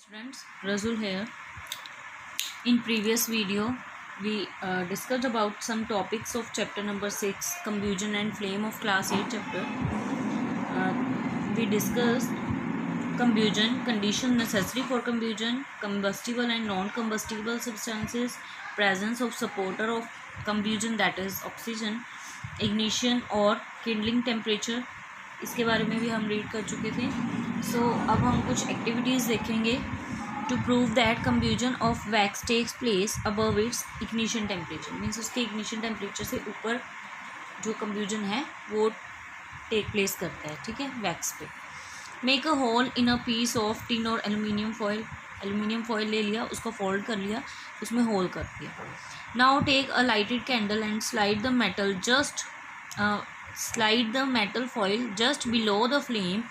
Students, Razul here. In previous video, we discussed about some topics of chapter number 6, combustion and flame of class 8 chapter. We discussed combustion, condition necessary for combustion, combustible and non-combustible substances, presence of supporter of combustion that is oxygen, ignition और kindling temperature. इसके बारे में भी हम read कर चुके थे. अब हम कुछ एक्टिविटीज़ देखेंगे. To prove that combustion of wax takes place above its ignition temperature, means उसके इग्निशन टेम्परेचर से ऊपर जो कम्ब्यूजन है वो टेक प्लेस करता है. ठीक है, वैक्स पे. Make a hole in a piece of tin और एल्यूमिनियम फॉयल ले लिया, उसको फोल्ड कर लिया, उसमें होल कर दिया. Now take a lighted candle and slide the metal foil just below the flame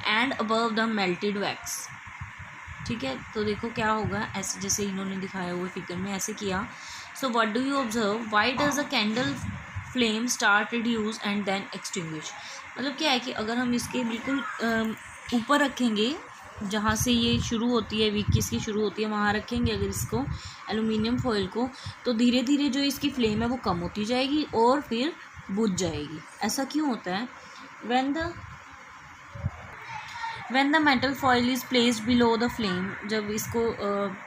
and above the melted wax. ठीक है, तो देखो क्या होगा, ऐसे जैसे इन्होंने दिखाया हुआ फिगर में ऐसे किया. So what do you observe, why does the candle flame start reduce and then extinguish. मतलब क्या है कि अगर हम इसके बिल्कुल ऊपर रखेंगे, जहाँ से ये शुरू होती है, विक इसकी शुरू होती है, वहाँ रखेंगे अगर इसको एल्यूमिनियम फॉयल को, तो धीरे धीरे जो इसकी फ्लेम है वो कम होती जाएगी और फिर बुझ जाएगी. ऐसा क्यों होता है? when the metal foil is placed below the flame, जब इसको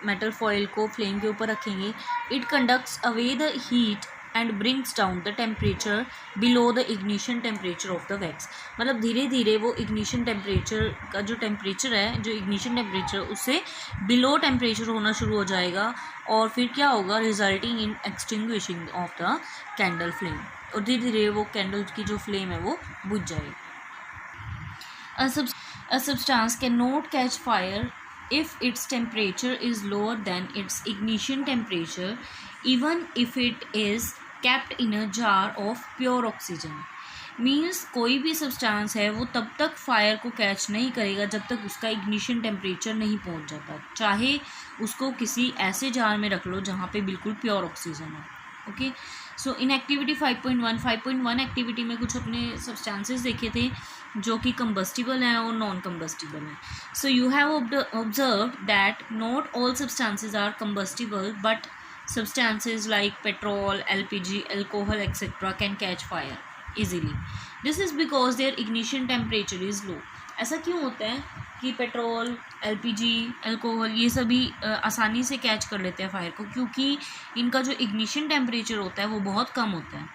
metal foil को flame के ऊपर रखेंगे, it conducts away the heat and brings down the temperature below the ignition temperature of the wax. मतलब धीरे धीरे वो ignition temperature का जो temperature है, जो ignition temperature उससे below temperature होना शुरू हो जाएगा और फिर क्या होगा, resulting in extinguishing of the candle flame. और धीरे धीरे वो कैंडल की जो फ्लेम है वो बुझ जाएगी. A substance cannot catch fire if its temperature is lower than its ignition temperature, even if it is kept in a jar of pure oxygen. Means कोई भी सब्सटेंस है वो तब तक फायर को कैच नहीं करेगा जब तक उसका इग्निशन टेम्परेचर नहीं पहुंच जाता, चाहे उसको किसी ऐसे जार में रख लो जहाँ पे बिल्कुल प्योर ऑक्सीजन हो. Okay, so in activity 5.1 activity में कुछ अपने सब्सटेंसेस देखे थे जो कि कंबस्टिबल हैं और नॉन कंबस्टिबल हैं. So you have observe that not all substances are combustible, but substances like petrol, LPG, alcohol etcetera can catch fire easily. This is because their ignition temperature is low. ऐसा क्यों होता है कि petrol, LPG, alcohol ये सभी आसानी से catch कर लेते हैं फायर को, क्योंकि इनका जो इग्निशन टेम्परेचर होता है वो बहुत कम होता है.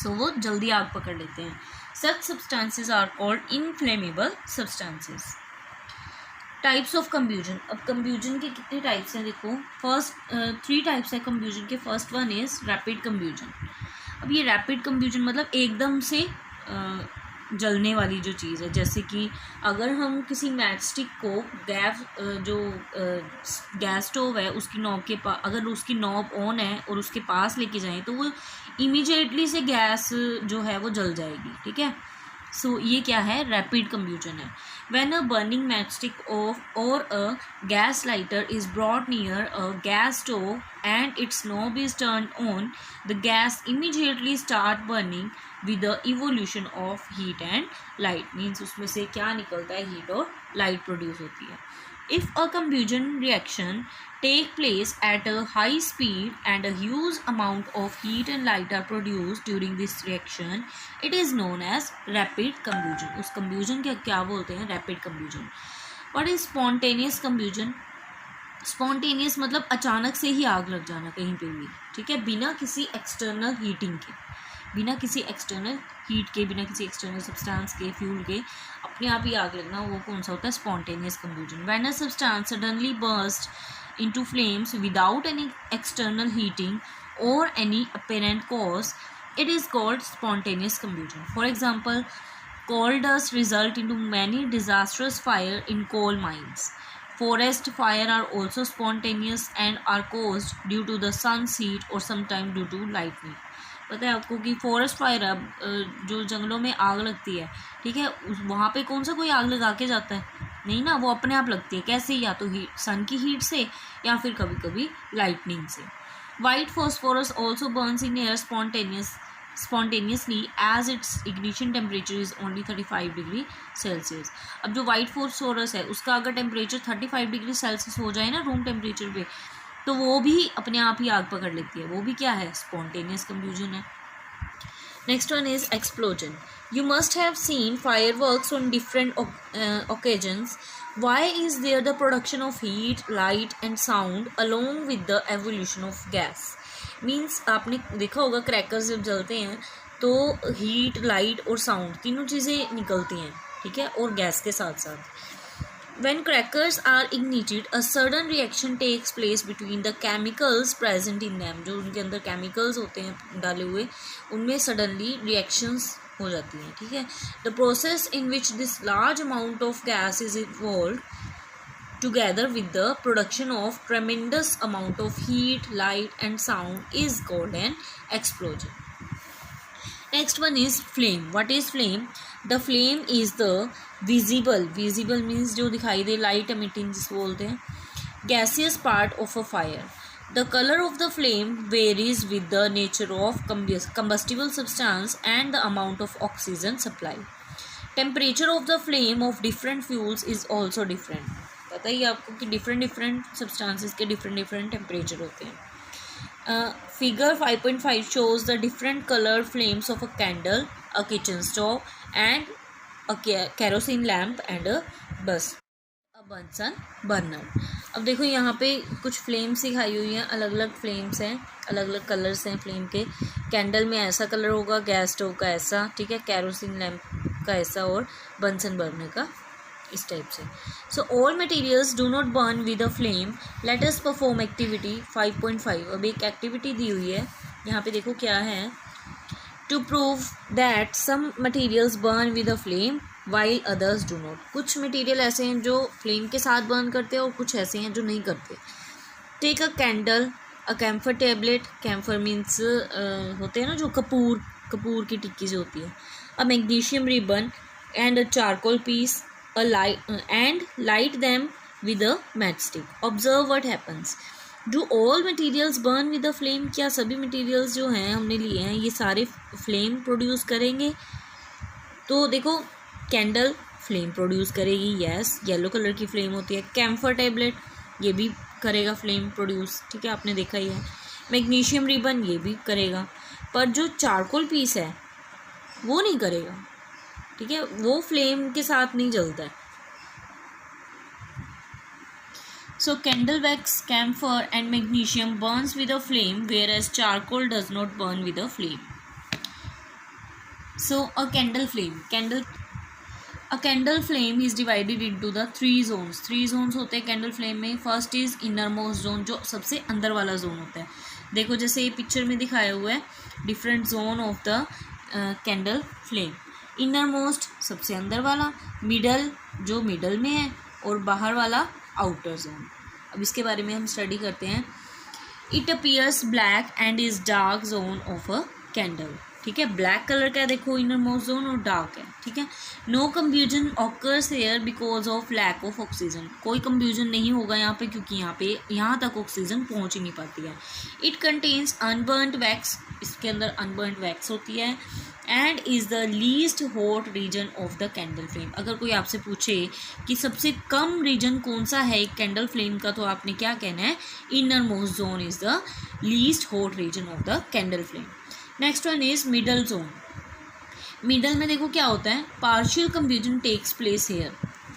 सो वो जल्दी आग पकड़ लेते हैं. Such substances are called inflammable substances. Types of combustion. अब combustion के कितने टाइप्स हैं देखो. फर्स्ट 3 टाइप्स है combustion के. First one is rapid combustion. अब ये रैपिड combustion मतलब एकदम से जलने वाली जो चीज़ है, जैसे कि अगर हम किसी मैच स्टिक को गैस स्टोव है उसकी नॉब के पास, अगर उसकी नॉब ऑन है और उसके पास लेके जाएं तो वो इमीडिएटली से गैस जो है वो जल जाएगी. ठीक है, सो ये क्या है, रैपिड कम्ब्यूजन है. When a burning match stick of और a gas lighter is brought near a gas stove and its knob is turn on, the gas immediately start burning with the evolution of heat and light. Means उसमें से क्या निकलता है, heat और light produce होती है. If a combustion reaction take place at a high speed and a huge amount of heat and light are produced during this reaction, it is known as rapid combustion. उस combustion के क्या बोलते हैं, rapid combustion. What is spontaneous combustion? Spontaneous मतलब अचानक से ही आग लग जाना कहीं पे भी. ठीक है, बिना किसी एक्सटर्नल हीटिंग के, बिना किसी एक्सटर्नल हीट के, बिना किसी एक्सटर्नल सब्सटेंस के, फ्यूल के अपने आप ही आग लगना, वो कौन सा होता है, spontaneous combustion. When a substance suddenly burst into flames without any external heating और any apparent cause, it is called spontaneous combustion. For example, coal dust result into many disastrous fire in coal mines. Forest fire are also spontaneous and are caused due to the sun's heat or sometimes due to lightning. पता है आपको कि forest fire जो जंगलों में आग लगती है, ठीक है, वहाँ पे कौन सा कोई आग लगा के जाता है, नहीं ना, वो अपने आप लगती है. कैसे? या तो सन की हीट से या फिर कभी कभी लाइटनिंग से. White phosphorus also Burns in air spontaneous spontaneously as its ignition temperature is only 35 degree Celsius. अब जो वाइट फॉस्फोरस है उसका अगर टेम्परेचर 35 डिग्री सेल्सियस हो जाए ना रूम टेम्परेचर पे, तो वो भी अपने आप ही आग पकड़ लेती है, वो भी क्या है, स्पॉन्टेनियस कंब्यूजन है। Next one is explosion. You must have seen fireworks on different occasions. Why is there the production of heat, light and sound along with the evolution of gas? Means आपने देखा होगा क्रैकर्स जब जलते हैं तो heat, light और sound तीनों चीज़ें निकलती हैं, ठीक है, और गैस के साथ साथ। When crackers are ignited, a sudden reaction takes place between the chemicals present in them. जो उनके अंदर chemicals होते हैं डाले हुए, उनमें suddenly reactions हो जाती हैं, ठीक है। The process in which this large amount of gas is involved together with the production of tremendous amount of heat, light and sound is called an explosion. Next one is flame. What is flame? The flame is the visible means जो दिखाई दे, light emitting जिसको बोलते हैं, gaseous part of a fire. The color of the flame varies with the nature of combustible substance and the amount of oxygen supply. Temperature of the flame of different fuels is also different. पता ही आपको कि different substances के different temperature होते हैं। Figure 5.5 shows the different colored flames of a candle, a kitchen stove and a kerosene lamp and a Bunsen burner. अब देखो यहाँ पे कुछ फ्लेम्स दिखाई हुई हैं, अलग अलग फ्लेम्स हैं, अलग अलग कलर्स हैं फ्लेम के। कैंडल में ऐसा कलर होगा, गैस स्टोव का ऐसा, ठीक है, केरोसिन लैम्प का ऐसा और बंसन बर्नर का इस टाइप से। So all materials do not burn with a flame. Let us perform activity 5.5। अब एक एक्टिविटी दी हुई है, यहाँ पे देखो क्या है, to prove that some materials burn with a flame while others do not. कुछ मटेरियल ऐसे हैं जो फ्लेम के साथ बर्न करते हैं और कुछ ऐसे हैं जो नहीं करते। Take a candle, a camphor tablet, camphor means होते हैं ना जो कपूर की टिक्की जो होती है, a magnesium ribbon and a charcoal piece, a light and light them with a matchstick. Observe what happens. Do all materials burn with a flame? क्या सभी materials जो हैं हमने लिए हैं ये सारे flame produce करेंगे? तो देखो कैंडल फ्लेम प्रोड्यूस करेगी, यस, येलो कलर की फ्लेम होती है। कैम्फर टेबलेट ये भी करेगा फ्लेम प्रोड्यूस, ठीक है, आपने देखा ही है। मैग्नीशियम रिबन ये भी करेगा, पर जो चारकोल पीस है वो नहीं करेगा, ठीक है, वो फ्लेम के साथ नहीं जलता है। So candle wax, camphor and magnesium burns with a flame whereas charcoal does not burn with a flame. So a candle flame is divided into the 3 zones. 3 zones होते हैं कैंडल फ्लेम में। First is inner most zone, जो सबसे अंदर वाला zone होता है। देखो जैसे ये पिक्चर में दिखाया हुआ है, different zone of the candle flame. Inner most सबसे अंदर वाला, मिडल जो मिडल में है, और बाहर वाला आउटर जोन। अब इसके बारे में हम स्टडी करते हैं। It appears black and is dark zone of a candle, ठीक है, ब्लैक कलर का है देखो इनर मोस्ट जोन और डार्क है, ठीक है। No combustion occurs here because of lack of oxygen. कोई कंब्यूजन नहीं होगा यहाँ पे क्योंकि यहाँ तक ऑक्सीजन पहुँच ही नहीं पाती है। इट कंटेन्स अनबर्नड वैक्स, इसके अंदर अनबर्नड वैक्स होती है। And is the least hot reason of the candle flame. अगर कोई आपसे पूछे कि सबसे कम रीजन कौन सा है एक कैंडल फ्लेम का, तो आपने क्या कहना है, inner most zone is the least hot reason of the candle flame. Next one is middle zone. Middle में देखो क्या होता है, पार्शियल कंब्यूजन टेक्स प्लेस हेयर।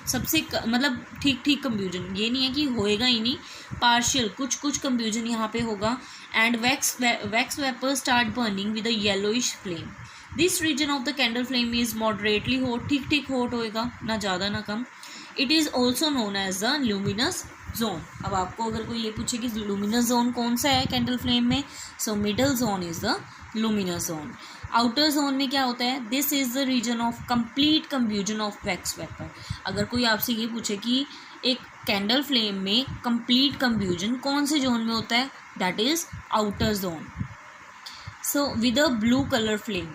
सबसे मतलब ठीक कंब्यूजन, ये नहीं है कि होएगा ही नहीं, पार्शियल कुछ कंब्यूजन यहाँ पे होगा। And wax vapour start burning with a yellowish flame. This region of the candle flame is moderately hot, ठीक हॉट होएगा, ना ज़्यादा ना कम। It is also known as the luminous zone. अब आपको अगर कोई ये पूछे कि लूमिनस जोन कौन सा है कैंडल फ्लेम में, so middle zone is the luminous zone. Outer zone में क्या होता है, this is the region of complete combustion of wax vapour. अगर कोई आपसे ये पूछे कि एक कैंडल फ्लेम में कंप्लीट कंब्यूजन कौन से जोन में होता है, that is outer zone. So with a blue colour flame,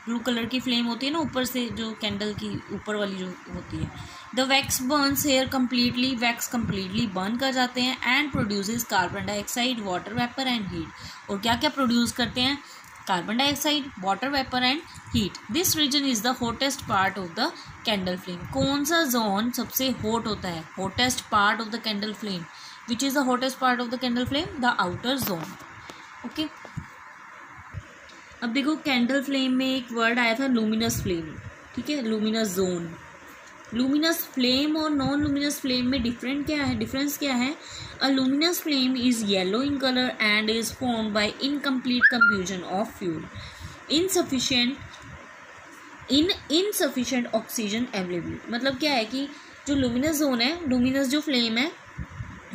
blue colour की फ्लेम होती है ना ऊपर से, जो कैंडल की ऊपर वाली जो होती है। The wax burns here completely, wax completely burn कर जाते हैं। And produces carbon dioxide, water vapour and heat. और क्या क्या प्रोड्यूस करते हैं, carbon dioxide, water vapor and heat. This region is the hottest part of the candle flame. कौन सा zone सबसे hot होता है? Hottest part of the candle flame. Which is the hottest part of the candle flame? The outer zone. Okay. अब देखो candle flame में एक word आया था लूमिनस फ्लेम, ठीक है, लूमिनस जोन. लूमिनस फ्लेम और नॉन लूमिनस फ्लेम में डिफरेंस क्या है? A luminous flame is yellow in colour and is formed by incomplete combustion of fuel, insufficient oxygen availability. मतलब क्या है कि जो लूमिनस जोन है, लूमिनस जो फ्लेम है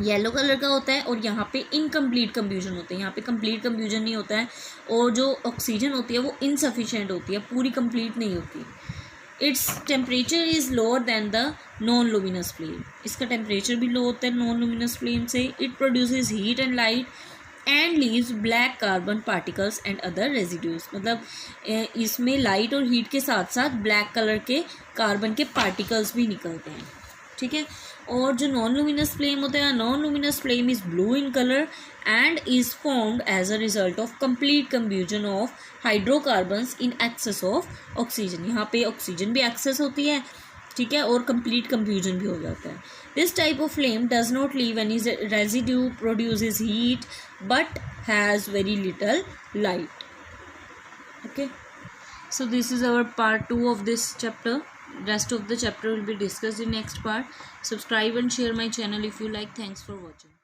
येलो कलर का होता है और यहाँ पे इनकम्प्लीट कंफ्यूजन होता है, यहाँ पे कंप्लीट कंफ्यूजन नहीं होता है और जो ऑक्सीजन होती है वो इनसफिशिएंट होती है, पूरी कंप्लीट नहीं होती. Its temperature is lower than the non luminous flame. इसका टेम्परेचर भी लो होता है नॉन लूमिनस फ्लेम से. It produces heat and light and leaves black carbon particles and other residues. मतलब इसमें लाइट और हीट के साथ साथ ब्लैक कलर के कार्बन के पार्टिकल्स भी निकलते हैं, ठीक है. और जो नॉन लूमिनस फ्लेम होता है, non luminous flame is blue in colour and is formed as a result of complete confusion of hydrocarbons in excess of oxygen. यहाँ पे ऑक्सीजन भी एक्सेस होती है, ठीक है, और कंप्लीट कंफ्यूजन भी हो जाता है. This type of flame does not leave any residue, produces heat but has very little light. Okay, so this is our part 2 of this chapter. Rest of the chapter will be discussed in next part. Subscribe and share my channel if you like. Thanks for watching.